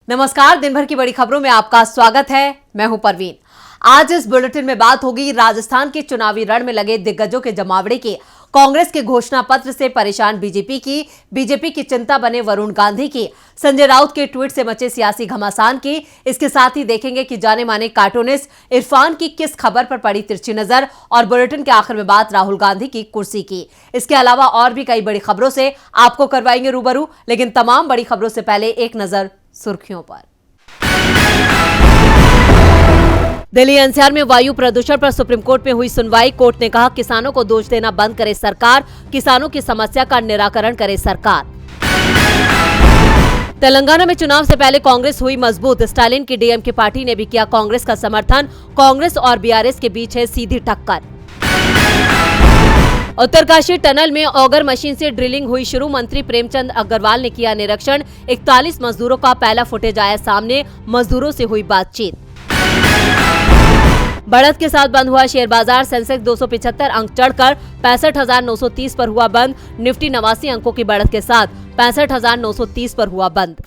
नमस्कार, दिन भर की बड़ी खबरों में आपका स्वागत है। मैं हूं परवीन। आज इस बुलेटिन में बात होगी राजस्थान के चुनावी रण में लगे दिग्गजों के जमावड़े की, कांग्रेस के घोषणा पत्र से परेशान बीजेपी की चिंता बने वरुण गांधी की, संजय राउत के ट्वीट से मचे सियासी घमासान की। इसके साथ ही देखेंगे कि जाने माने कार्टूनिस्ट इरफान की किस खबर पर पड़ी तिरछी नजर, और बुलेटिन के आखिर में बात राहुल गांधी की कुर्सी की। इसके अलावा और भी कई बड़ी खबरों से आपको करवाएंगे रूबरू, लेकिन तमाम बड़ी खबरों से पहले एक नजर सुर्खियों पर। दिल्ली एनसीआर में वायु प्रदूषण पर सुप्रीम कोर्ट में हुई सुनवाई। कोर्ट ने कहा, किसानों को दोष देना बंद करे सरकार, किसानों की समस्या का निराकरण करे सरकार। तेलंगाना में चुनाव से पहले कांग्रेस हुई मजबूत। स्टालिन की डीएमके पार्टी ने भी किया कांग्रेस का समर्थन। कांग्रेस और बीआरएस के बीच है सीधी टक्कर। उत्तरकाशी टनल में ऑगर मशीन से ड्रिलिंग हुई शुरू। मंत्री प्रेमचंद अग्रवाल ने किया निरीक्षण। 41 मजदूरों का पहला फुटेज आया सामने। मजदूरों से हुई बातचीत। बढ़त के साथ बंद हुआ शेयर बाजार। सेंसेक्स 275 अंक चढ़कर 65,930 पर हुआ बंद। निफ्टी 89 अंकों की बढ़त के साथ 65,930 पर हुआ बंद।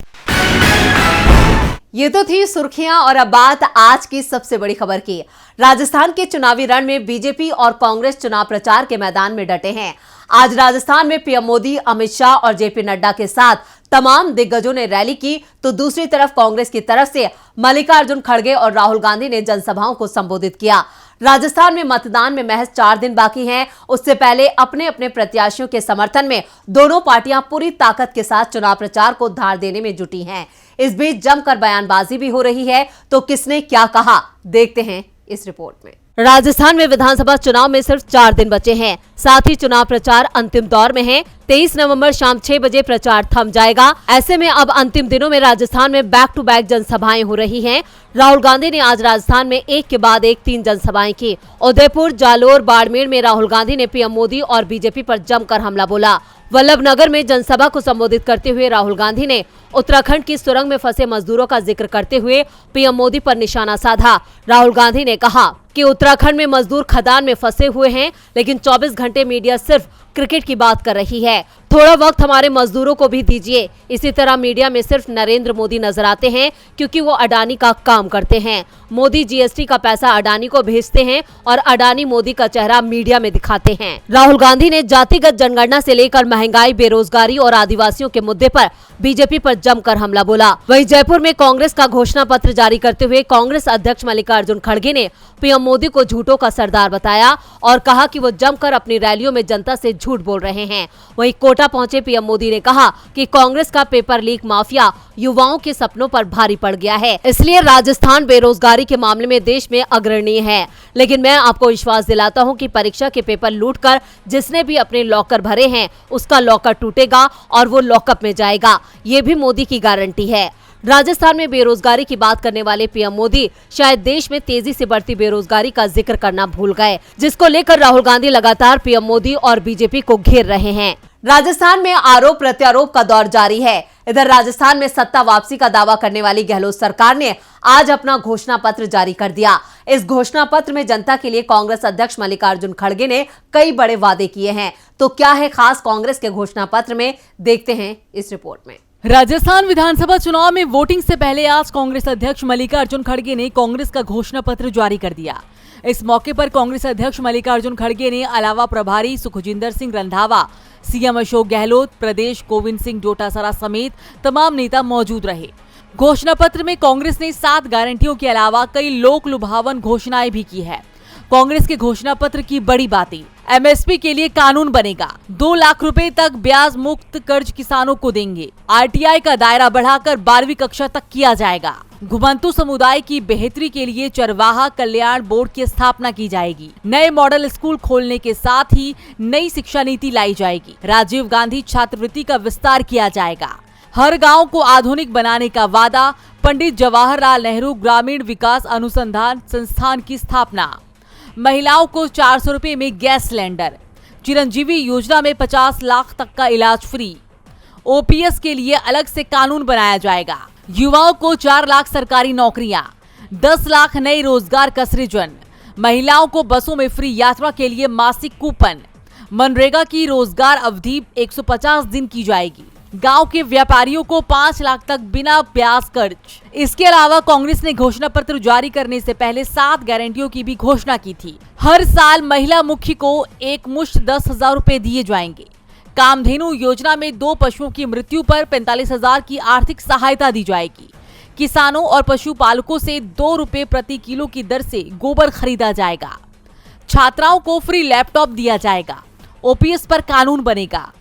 ये तो थी सुर्खियां, और अब बात आज की सबसे बड़ी खबर की। राजस्थान के चुनावी रण में बीजेपी और कांग्रेस चुनाव प्रचार के मैदान में डटे हैं। आज राजस्थान में पीएम मोदी, अमित शाह और जेपी नड्डा के साथ तमाम दिग्गजों ने रैली की, तो दूसरी तरफ कांग्रेस की तरफ से मल्लिकार्जुन खड़गे और राहुल गांधी ने जनसभाओं को संबोधित किया। राजस्थान में मतदान में महज 4 दिन बाकी हैं। उससे पहले अपने अपने प्रत्याशियों के समर्थन में दोनों पार्टियां पूरी ताकत के साथ चुनाव प्रचार को धार देने में जुटी हैं। इस बीच जमकर बयानबाजी भी हो रही है, तो किसने क्या कहा, देखते हैं इस रिपोर्ट में। राजस्थान में विधानसभा चुनाव में सिर्फ 4 दिन बचे हैं, साथ ही चुनाव प्रचार अंतिम दौर में है। 23 नवंबर शाम 6 बजे प्रचार थम जाएगा। ऐसे में अब अंतिम दिनों में राजस्थान में बैक टू बैक जनसभाएं हो रही हैं। राहुल गांधी ने आज राजस्थान में एक के बाद एक 3 जनसभाएं की। उदयपुर, जालोर, बाड़मेर में राहुल गांधी ने पीएम मोदी और बीजेपी पर जमकर हमला बोला। वल्लभनगर में जनसभा को संबोधित करते हुए राहुल गांधी ने उत्तराखंड की सुरंग में फंसे मजदूरों का जिक्र करते हुए पीएम मोदी पर निशाना साधा। राहुल गांधी ने कहा कि उत्तराखंड में मजदूर खदान में फंसे हुए हैं, लेकिन 24 घंटे मीडिया सिर्फ क्रिकेट की बात कर रही है। थोड़ा वक्त हमारे मजदूरों को भी दीजिए। इसी तरह मीडिया में सिर्फ नरेंद्र मोदी नजर आते हैं, क्योंकि वो अडानी का काम करते हैं। मोदी जीएसटी का पैसा अडानी को भेजते हैं और अडानी मोदी का चेहरा मीडिया में दिखाते हैं। राहुल गांधी ने जातिगत जनगणना से लेकर महंगाई, बेरोजगारी और आदिवासियों के मुद्दे पर बीजेपी पर जमकर हमला बोला। वहीं जयपुर में कांग्रेस का घोषणा पत्र जारी करते हुए कांग्रेस अध्यक्ष मल्लिकार्जुन खड़गे ने पीएम मोदी को झूठों का सरदार बताया और कहा कि वो जमकर अपनी रैलियों में जनता से झूठ बोल रहे हैं। वहीं कोटा पहुंचे पीएम मोदी ने कहा कि कांग्रेस का पेपर लीक माफिया युवाओं के सपनों पर भारी पड़ गया है, इसलिए राजस्थान बेरोजगारी के मामले में देश में अग्रणीय है। लेकिन मैं आपको विश्वास दिलाता हूं कि परीक्षा के पेपर लूटकर जिसने भी अपने लॉकर भरे हैं, उसका लॉकर टूटेगा और वो लॉकअप में जाएगा। ये भी मोदी की गारंटी है। राजस्थान में बेरोजगारी की बात करने वाले पीएम मोदी शायद देश में तेजी से बढ़ती बेरोजगारी का जिक्र करना भूल गए, जिसको लेकर राहुल गांधी लगातार पीएम मोदी और बीजेपी को घेर रहे हैं। राजस्थान में आरोप प्रत्यारोप का दौर जारी है। इधर राजस्थान में सत्ता वापसी का दावा करने वाली गहलोत सरकार ने आज अपना घोषणा पत्र जारी कर दिया। इस घोषणा पत्र में जनता के लिए कांग्रेस अध्यक्ष मल्लिकार्जुन खड़गे ने कई बड़े वादे किए हैं। तो क्या है खास कांग्रेस के घोषणा पत्र में, देखते हैं इस रिपोर्ट में। राजस्थान विधानसभा चुनाव में वोटिंग से पहले आज कांग्रेस अध्यक्ष मल्लिकार्जुन खड़गे ने कांग्रेस का घोषणा पत्र जारी कर दिया। इस मौके पर कांग्रेस अध्यक्ष मल्लिकार्जुन खड़गे ने अलावा प्रभारी सुखजिंदर सिंह रंधावा, सीएम अशोक गहलोत, प्रदेश गोविंद सिंह डोटासरा समेत तमाम नेता मौजूद रहे। घोषणा पत्र में कांग्रेस ने 7 गारंटियों के अलावा कई लोक लुभावन घोषणाएं भी की है। कांग्रेस के घोषणा पत्र की बड़ी बातें: एमएसपी के लिए कानून बनेगा, 2 लाख रुपए तक ब्याज मुक्त कर्ज किसानों को देंगे, आरटीआई का दायरा बढ़ाकर 12वीं कक्षा तक किया जाएगा, घुमंतु समुदाय की बेहतरी के लिए चरवाहा कल्याण बोर्ड की स्थापना की जाएगी, नए मॉडल स्कूल खोलने के साथ ही नई शिक्षा नीति लाई जाएगी, राजीव गांधी छात्रवृत्ति का विस्तार किया जाएगा, हर गांव को आधुनिक बनाने का वादा, पंडित जवाहरलाल नेहरू ग्रामीण विकास अनुसंधान संस्थान की स्थापना, महिलाओं को 400 रुपए में गैस सिलेंडर, चिरंजीवी योजना में 50 लाख तक का इलाज फ्री, ओपीएस के लिए अलग से कानून बनाया जाएगा, युवाओं को 4 लाख सरकारी नौकरियां, 10 लाख नए रोजगार का सृजन, महिलाओं को बसों में फ्री यात्रा के लिए मासिक कूपन, मनरेगा की रोजगार अवधि 150 दिन की जाएगी, गांव के व्यापारियों को 5 लाख तक बिना ब्याज कर्ज। इसके अलावा कांग्रेस ने घोषणा पत्र जारी करने से पहले 7 गारंटियों की भी घोषणा की थी। हर साल महिला मुखी को एक मुश्त 10,000 रुपए दिए जाएंगे। कामधेनु योजना में 2 पशुओं की मृत्यु पर 45,000 की आर्थिक सहायता दी जाएगी। किसानों और पशुपालकों से 2 रुपए प्रति किलो की दर से गोबर खरीदा जाएगा। छात्राओं को फ्री लैपटॉप दिया जाएगा। ओपीएस पर कानून बनेगा।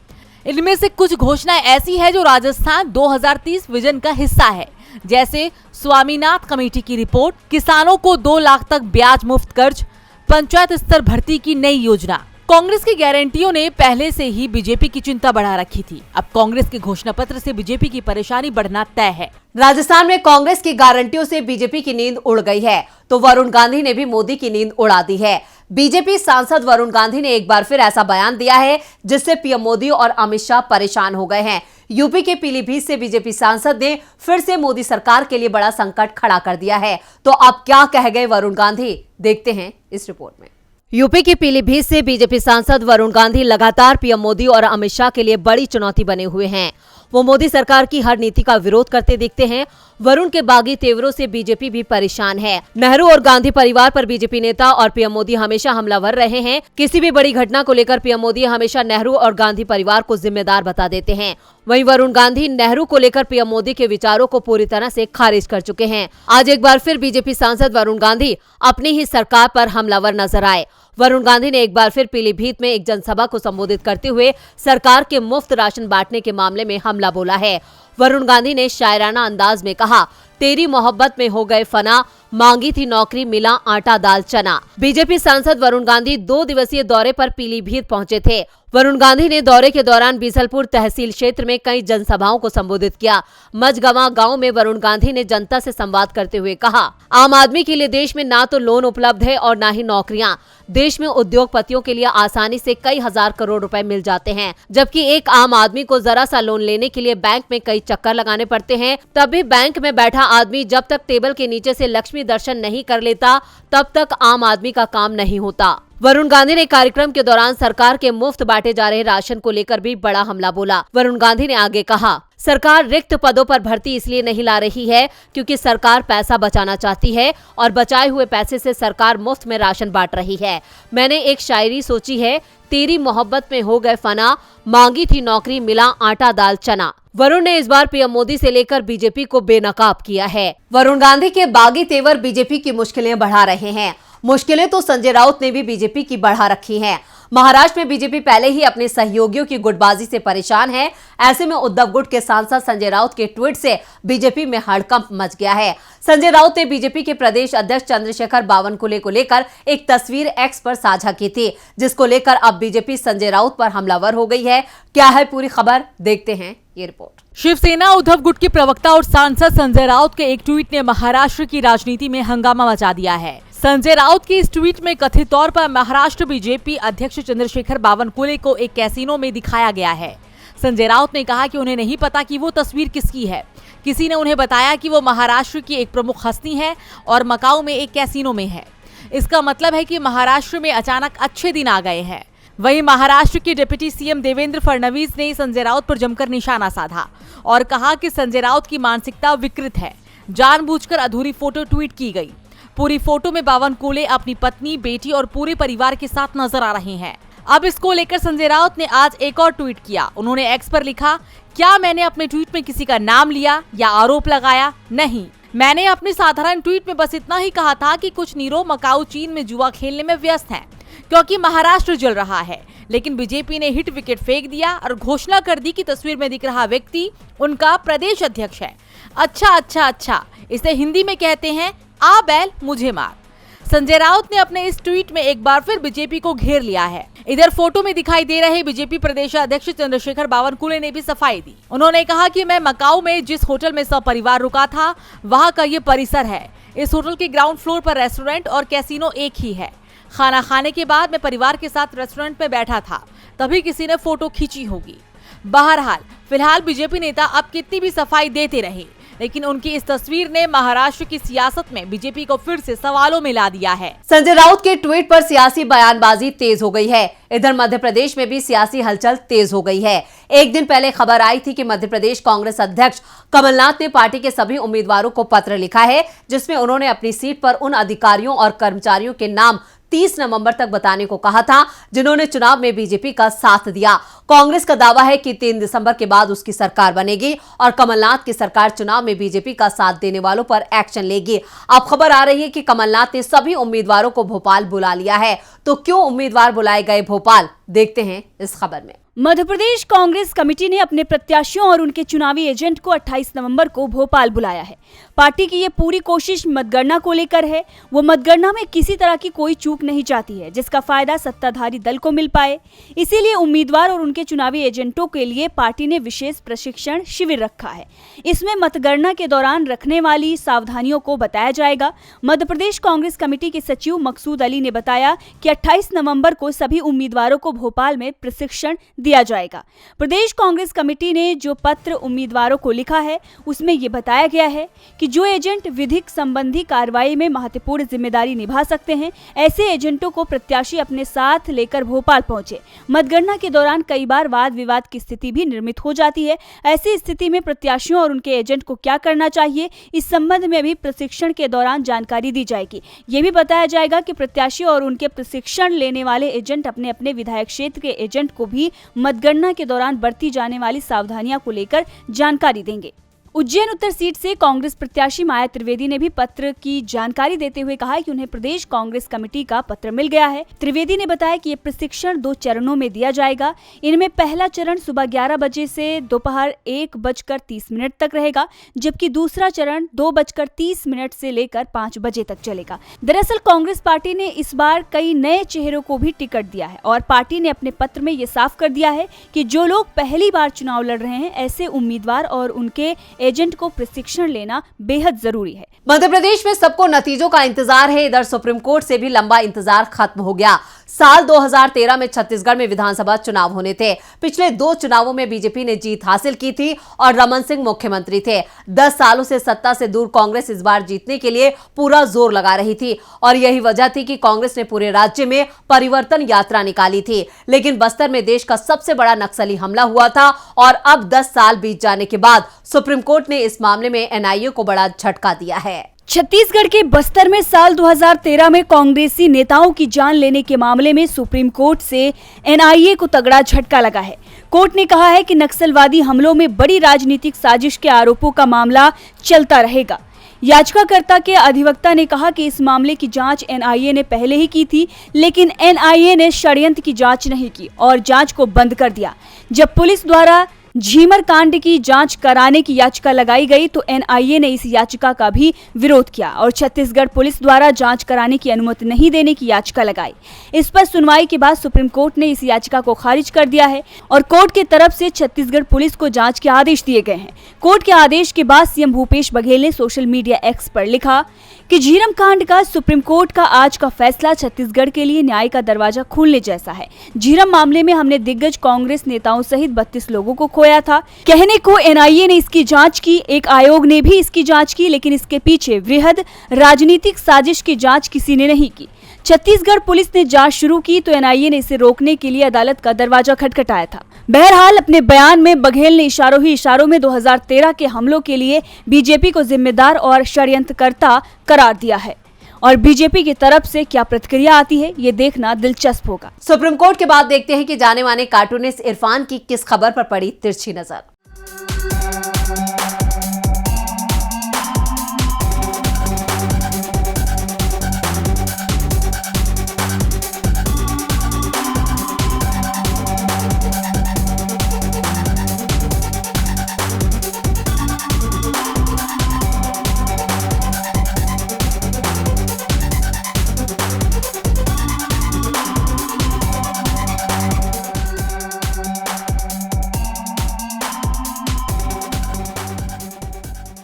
इनमें से कुछ घोषणाएं ऐसी है जो राजस्थान 2030 विजन का हिस्सा है, जैसे स्वामीनाथ कमेटी की रिपोर्ट, किसानों को 2 लाख तक ब्याज मुफ्त कर्ज, पंचायत स्तर भर्ती की नई योजना। कांग्रेस की गारंटियों ने पहले से ही बीजेपी की चिंता बढ़ा रखी थी। अब कांग्रेस के घोषणा पत्र से बीजेपी की परेशानी बढ़ना तय है। राजस्थान में कांग्रेस की गारंटियों से बीजेपी की नींद उड़ गई है, तो वरुण गांधी ने भी मोदी की नींद उड़ा दी है। बीजेपी सांसद वरुण गांधी ने एक बार फिर ऐसा बयान दिया है जिससे पीएम मोदी और अमित शाह परेशान हो गए हैं। यूपी के पीलीभीत से बीजेपी सांसद ने फिर से मोदी सरकार के लिए बड़ा संकट खड़ा कर दिया है। तो अब क्या कह गए वरुण गांधी, देखते हैं इस रिपोर्ट में। यूपी के पीलीभीत से बीजेपी सांसद वरुण गांधी लगातार पीएम मोदी और अमित शाह के लिए बड़ी चुनौती बने हुए हैं। वो मोदी सरकार की हर नीति का विरोध करते दिखते हैं। वरुण के बागी तेवरों से बीजेपी भी परेशान है। नेहरू और गांधी परिवार पर बीजेपी नेता और पीएम मोदी हमेशा हमलावर रहे हैं। किसी भी बड़ी घटना को लेकर पीएम मोदी हमेशा नेहरू और गांधी परिवार को जिम्मेदार बता देते हैं। वहीं वरुण गांधी नेहरू को लेकर पीएम मोदी के विचारों को पूरी तरह से खारिज कर चुके हैं। आज एक बार फिर बीजेपी सांसद वरुण गांधी अपनी ही सरकार पर हमलावर नजर आए। वरुण गांधी ने एक बार फिर पीलीभीत में एक जनसभा को संबोधित करते हुए सरकार के मुफ्त राशन बांटने के मामले में हमला बोला है। वरुण गांधी ने शायराना अंदाज में कहा, तेरी मोहब्बत में हो गए फना, मांगी थी नौकरी मिला आटा दाल चना। बीजेपी सांसद वरुण गांधी 2 दिवसीय दौरे पर पीलीभीत पहुंचे थे। वरुण गांधी ने दौरे के दौरान बीसलपुर तहसील क्षेत्र में कई जनसभाओं को संबोधित किया। मझगवा गांव में वरुण गांधी ने जनता से संवाद करते हुए कहा, आम आदमी के लिए देश में ना तो लोन उपलब्ध है और ना ही नौकरियां। देश में उद्योगपतियों के लिए आसानी से कई हजार करोड़ रुपए मिल जाते हैं, जबकि एक आम आदमी को जरा सा लोन लेने के लिए बैंक में कई चक्कर लगाने पड़ते हैं। तब भी बैंक में बैठा आदमी जब तक टेबल के नीचे से लक्ष्मी दर्शन नहीं कर लेता, तब तक आम आदमी का काम नहीं होता। वरुण गांधी ने कार्यक्रम के दौरान सरकार के मुफ्त बांटे जा रहे राशन को लेकर भी बड़ा हमला बोला। वरुण गांधी ने आगे कहा, सरकार रिक्त पदों पर भर्ती इसलिए नहीं ला रही है क्योंकि सरकार पैसा बचाना चाहती है और बचाए हुए पैसे से सरकार मुफ्त में राशन बांट रही है। मैंने एक शायरी सोची है, तेरी मोहब्बत में हो गए फना, मांगी थी नौकरी मिला आटा दाल चना। वरुण ने इस बार पीएम मोदी से लेकर बीजेपी को बेनकाब किया है। वरुण गांधी के बागी तेवर बीजेपी की मुश्किलें बढ़ा रहे हैं। मुश्किलें तो संजय राउत ने भी बीजेपी की बढ़ा रखी हैं। महाराष्ट्र में बीजेपी पहले ही अपने सहयोगियों की गुटबाजी से परेशान है। ऐसे में उद्धव गुट के सांसद संजय राउत के ट्वीट से बीजेपी में हड़कंप मच गया है। संजय राउत ने बीजेपी के प्रदेश अध्यक्ष चंद्रशेखर बावनकुले को लेकर एक तस्वीर एक्स पर साझा की थी, जिसको लेकर अब बीजेपी संजय राउत पर हमलावर हो गई है। क्या है पूरी खबर, देखते हैं ये रिपोर्ट। शिवसेना उद्धव गुट के प्रवक्ता और सांसद संजय राउत के एक ट्वीट ने महाराष्ट्र की राजनीति में हंगामा मचा दिया है। संजय राउत की इस ट्वीट में कथित तौर पर महाराष्ट्र बीजेपी अध्यक्ष चंद्रशेखर बावनकुले को एक कैसीनो में दिखाया गया है। संजय राउत ने कहा कि उन्हें नहीं पता कि वो तस्वीर किसकी है। किसी ने उन्हें बताया कि वो महाराष्ट्र की एक प्रमुख हस्ती है और मकाऊ में एक कैसीनो में है। इसका मतलब है कि महाराष्ट्र में अचानक अच्छे दिन आ गए हैं। वहीं महाराष्ट्र के डिप्टी सीएम देवेंद्र फडणवीस ने संजय राउत पर जमकर निशाना साधा और कहा कि संजय राउत की मानसिकता विकृत है। जानबूझकर अधूरी फोटो ट्वीट की गई। पूरी फोटो में बावनकुले अपनी पत्नी, बेटी और पूरे परिवार के साथ नजर आ रहे हैं। अब इसको लेकर संजय राउत ने आज एक और ट्वीट किया। उन्होंने एक्स पर लिखा, क्या मैंने अपने ट्वीट में किसी का नाम लिया या आरोप लगाया? नहीं, मैंने अपने साधारण ट्वीट में बस इतना ही कहा था कि कुछ नीरो मकाऊ चीन में जुआ खेलने में व्यस्त हैं, क्योंकि महाराष्ट्र जल रहा है। लेकिन बीजेपी ने हिट विकेट फेंक दिया और घोषणा कर दी कि तस्वीर में दिख रहा व्यक्ति उनका प्रदेश अध्यक्ष है। अच्छा, इसे हिंदी में कहते हैं आ बैल मुझे मार। संजय राउत ने अपने इस ट्वीट में एक बार फिर बीजेपी को घेर लिया है। इधर फोटो में दिखाई दे रहे बीजेपी प्रदेश अध्यक्ष चंद्रशेखर बावनकुले ने भी सफाई दी। उन्होंने कहा कि मैं मकाऊ में जिस होटल में सपरिवार रुका था, वहां का ये परिसर है। इस होटल के ग्राउंड फ्लोर पर रेस्टोरेंट और कैसीनो एक ही है। खाना खाने के बाद मैं परिवार के साथ रेस्टोरेंट में बैठा था, तभी किसी ने फोटो खींची होगी। बहरहाल फिलहाल बीजेपी नेता अब कितनी भी सफाई देते रहे, लेकिन उनकी इस तस्वीर ने महाराष्ट्र की सियासत में बीजेपी को फिर से सवालों में ला दिया है। संजय राउत के ट्वीट पर सियासी बयानबाजी तेज हो गई है। इधर मध्य प्रदेश में भी सियासी हलचल तेज हो गई है। एक दिन पहले खबर आई थी कि मध्य प्रदेश कांग्रेस अध्यक्ष कमलनाथ ने पार्टी के सभी उम्मीदवारों को पत्र लिखा है, जिसमें उन्होंने अपनी सीट पर उन अधिकारियों और कर्मचारियों के नाम 30 नवंबर तक बताने को कहा था जिन्होंने चुनाव में बीजेपी का साथ दिया। कांग्रेस का दावा है कि 3 दिसंबर के बाद उसकी सरकार बनेगी और कमलनाथ की सरकार चुनाव में बीजेपी का साथ देने वालों पर एक्शन लेगी। अब खबर आ रही है कि कमलनाथ ने सभी उम्मीदवारों को भोपाल बुला लिया है। तो क्यों उम्मीदवार बुलाए गए भोपाल, देखते हैं इस खबर में। मध्य प्रदेश कांग्रेस कमेटी ने अपने प्रत्याशियों और उनके चुनावी एजेंट को 28 नवंबर को भोपाल बुलाया है। पार्टी की ये पूरी कोशिश मतगणना को लेकर है। वो मतगणना में किसी तरह की कोई चूक नहीं चाहती है जिसका फायदा सत्ताधारी दल को मिल पाए। इसीलिए उम्मीदवार और उनके चुनावी एजेंटों के लिए पार्टी ने विशेष प्रशिक्षण शिविर रखा है। इसमें मतगणना के दौरान रखने वाली सावधानियों को बताया जाएगा। मध्य प्रदेश कांग्रेस कमेटी के सचिव मकसूद अली ने बताया कि 28 नवंबर को सभी उम्मीदवारों को भोपाल में प्रशिक्षण दिया जाएगा। प्रदेश कांग्रेस कमेटी ने जो पत्र उम्मीदवारों को लिखा है उसमें यह बताया गया है कि जो एजेंट विधिक संबंधी कार्रवाई में महत्वपूर्ण जिम्मेदारी निभा सकते हैं, ऐसे एजेंटों को प्रत्याशी अपने साथ लेकर भोपाल पहुंचे। मतगणना के दौरान कई बार वाद विवाद की स्थिति भी निर्मित हो जाती है। ऐसी स्थिति में प्रत्याशियों और उनके एजेंट को क्या करना चाहिए, इस संबंध में भी प्रशिक्षण के दौरान जानकारी दी जाएगी। ये भी बताया जाएगा कि प्रत्याशी और उनके प्रशिक्षण लेने वाले एजेंट अपने अपने विधायक क्षेत्र के एजेंट को भी मतगणना के दौरान बरती जाने वाली सावधानियों को लेकर जानकारी देंगे। उज्जैन उत्तर सीट से कांग्रेस प्रत्याशी माया त्रिवेदी ने भी पत्र की जानकारी देते हुए कहा कि उन्हें प्रदेश कांग्रेस कमेटी का पत्र मिल गया है। त्रिवेदी ने बताया कि ये प्रशिक्षण 2 चरणों में दिया जाएगा। इनमें पहला चरण सुबह 11 बजे से दोपहर 1:30 तक रहेगा, जबकि दूसरा चरण 2:30 से लेकर 5 बजे तक चलेगा। दरअसल कांग्रेस पार्टी ने इस बार कई नए चेहरों को भी टिकट दिया है और पार्टी ने अपने पत्र में ये साफ कर दिया है कि जो लोग पहली बार चुनाव लड़ रहे हैं, ऐसे उम्मीदवार और उनके एजेंट को प्रशिक्षण लेना बेहद जरूरी है। मध्य प्रदेश में सबको नतीजों का इंतजार है। इधर सुप्रीम कोर्ट से भी लंबा इंतजार खत्म हो गया। साल 2013 में छत्तीसगढ़ में विधानसभा चुनाव होने थे। पिछले 2 चुनावों में बीजेपी ने जीत हासिल की थी और रमन सिंह मुख्यमंत्री थे। 10 सालों से सत्ता से दूर कांग्रेस इस बार जीतने के लिए पूरा जोर लगा रही थी और यही वजह थी कि कांग्रेस ने पूरे राज्य में परिवर्तन यात्रा निकाली थी। लेकिन बस्तर में देश का सबसे बड़ा नक्सली हमला हुआ था और अब 10 साल बीत जाने के बाद सुप्रीम कोर्ट ने इस मामले में एनआईए को बड़ा झटका दिया है। छत्तीसगढ़ के बस्तर में साल 2013 में कांग्रेसी नेताओं की जान लेने के मामले में सुप्रीम कोर्ट से एनआईए को तगड़ा झटका लगा है। कोर्ट ने कहा है कि नक्सलवादी हमलों में बड़ी राजनीतिक साजिश के आरोपों का मामला चलता रहेगा। याचिकाकर्ता के अधिवक्ता ने कहा कि इस मामले की जांच एनआईए ने पहले ही की थी, लेकिन एनआईए ने षड्यंत्र की जांच नहीं की और जांच को बंद कर दिया। जब पुलिस द्वारा झीमर कांड की जांच कराने की याचिका लगाई गई तो एनआईए ने इस याचिका का भी विरोध किया और छत्तीसगढ़ पुलिस द्वारा जांच कराने की अनुमति नहीं देने की याचिका लगाई। इस पर सुनवाई के बाद सुप्रीम कोर्ट ने इस याचिका को खारिज कर दिया है और कोर्ट की तरफ से छत्तीसगढ़ पुलिस को जांच के आदेश दिए गए हैं। कोर्ट के आदेश के बाद सीएम भूपेश बघेल ने सोशल मीडिया एक्स पर लिखा कि झीरम कांड का सुप्रीम कोर्ट का आज का फैसला छत्तीसगढ़ के लिए न्याय का दरवाजा खोलने जैसा है। झीरम मामले में हमने दिग्गज कांग्रेस नेताओं सहित 32 लोगों को खोया था। कहने को एनआईए ने इसकी जांच की, एक आयोग ने भी इसकी जांच की, लेकिन इसके पीछे वृहद राजनीतिक साजिश की जांच किसी ने नहीं की। छत्तीसगढ़ पुलिस ने जांच शुरू की तो एनआईए ने इसे रोकने के लिए अदालत का दरवाजा खटखटाया था। बहरहाल अपने बयान में बघेल ने इशारों ही इशारों में 2013 के हमलों के लिए बीजेपी को जिम्मेदार और षड्यंत्रकर्ता करार दिया है और बीजेपी की तरफ से क्या प्रतिक्रिया आती है ये देखना दिलचस्प होगा। सुप्रीम कोर्ट के बाद देखते हैं कि जाने माने कार्टूनिस्ट इरफान की किस खबर पर पड़ी तिरछी नजर।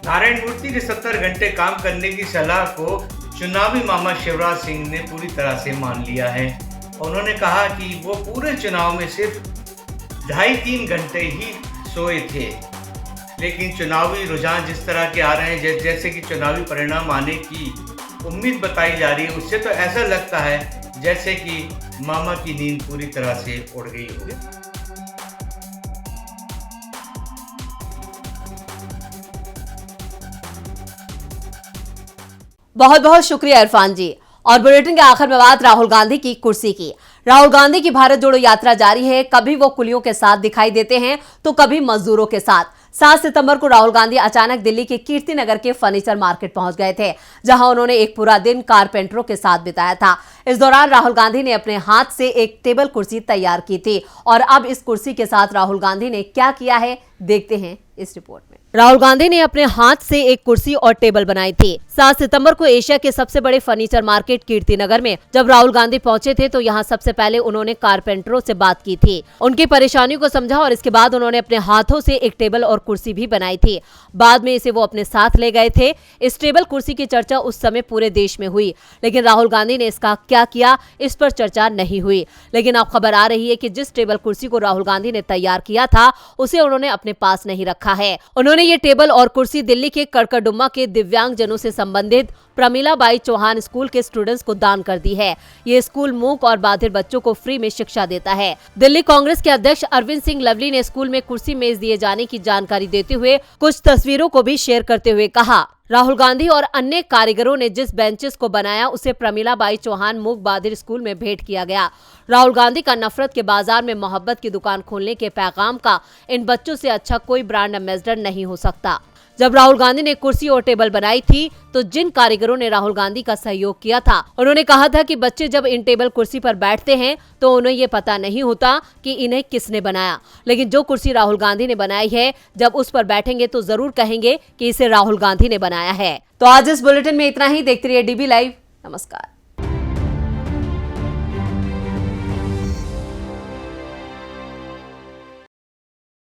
नारायण मूर्ति के 70 घंटे काम करने की सलाह को चुनावी मामा शिवराज सिंह ने पूरी तरह से मान लिया है। उन्होंने कहा कि वो पूरे चुनाव में सिर्फ 2.5-3 घंटे ही सोए थे। लेकिन चुनावी रुझान जिस तरह के आ रहे हैं, जैसे कि चुनावी परिणाम आने की उम्मीद बताई जा रही है, उससे तो ऐसा लगता है जैसे कि मामा की नींद पूरी तरह से उड़ गई हो। बहुत बहुत शुक्रिया इरफान जी। और बुलेटिन के आखिर में बात राहुल गांधी की कुर्सी की। राहुल गांधी की भारत जोड़ो यात्रा जारी है। कभी वो कुलियों के साथ दिखाई देते हैं तो कभी मजदूरों के साथ। 7 सितंबर को राहुल गांधी अचानक दिल्ली के कीर्ति नगर के फर्नीचर मार्केट पहुंच गए थे, जहां उन्होंने एक पूरा दिन कारपेंटरों के साथ बिताया था। इस दौरान राहुल गांधी ने अपने हाथ से एक टेबल कुर्सी तैयार की थी और अब इस कुर्सी के साथ राहुल गांधी ने क्या किया है, देखते हैं इस रिपोर्ट में। राहुल गांधी ने अपने हाथ से एक कुर्सी और टेबल बनाई थी। 7 सितंबर को एशिया के सबसे बड़े फर्नीचर मार्केट कीर्ति नगर में जब राहुल गांधी पहुंचे थे तो यहां सबसे पहले उन्होंने कारपेंटरों से बात की थी, उनकी परेशानियों को समझा और इसके बाद उन्होंने अपने हाथों से एक टेबल और कुर्सी भी बनाई थी। बाद में इसे वो अपने साथ ले गए थे। इस टेबल कुर्सी की चर्चा उस समय पूरे देश में हुई, लेकिन राहुल गांधी ने इसका क्या किया, इस पर चर्चा नहीं हुई। लेकिन अब खबर आ रही है कि जिस टेबल कुर्सी को राहुल गांधी ने तैयार किया था उसे उन्होंने अपने पास नहीं रखा है। उन्होंने ये टेबल और कुर्सी दिल्ली के कड़कड़डुम्मा के दिव्यांग जनों से संबंधित प्रमिलाबाई चौहान स्कूल के स्टूडेंट्स को दान कर दी है। ये स्कूल मूक और बाधिर बच्चों को फ्री में शिक्षा देता है। दिल्ली कांग्रेस के अध्यक्ष अरविंद सिंह लवली ने स्कूल में कुर्सी मेज दिए जाने की जानकारी देते हुए कुछ तस्वीरों को भी शेयर करते हुए कहा, राहुल गांधी और अन्य कारीगरों ने जिस बेंचेस को बनाया उसे प्रमिलाबाई चौहान मूक बाधिर स्कूल में भेंट किया गया। राहुल गांधी का नफरत के बाजार में मोहब्बत की दुकान खोलने के पैगाम का इन बच्चों से अच्छा कोई ब्रांड एम्बेसडर नहीं हो सकता। जब राहुल गांधी ने कुर्सी और टेबल बनाई थी तो जिन कारीगरों ने राहुल गांधी का सहयोग किया था, उन्होंने कहा था कि बच्चे जब इन टेबल कुर्सी पर बैठते हैं तो उन्हें ये पता नहीं होता कि इन्हें किसने बनाया, लेकिन जो कुर्सी राहुल गांधी ने बनाई है जब उस पर बैठेंगे तो जरूर कहेंगे कि इसे राहुल गांधी ने बनाया है। तो आज इस बुलेटिन में इतना ही। देखते रहिए DB लाइव। नमस्कार।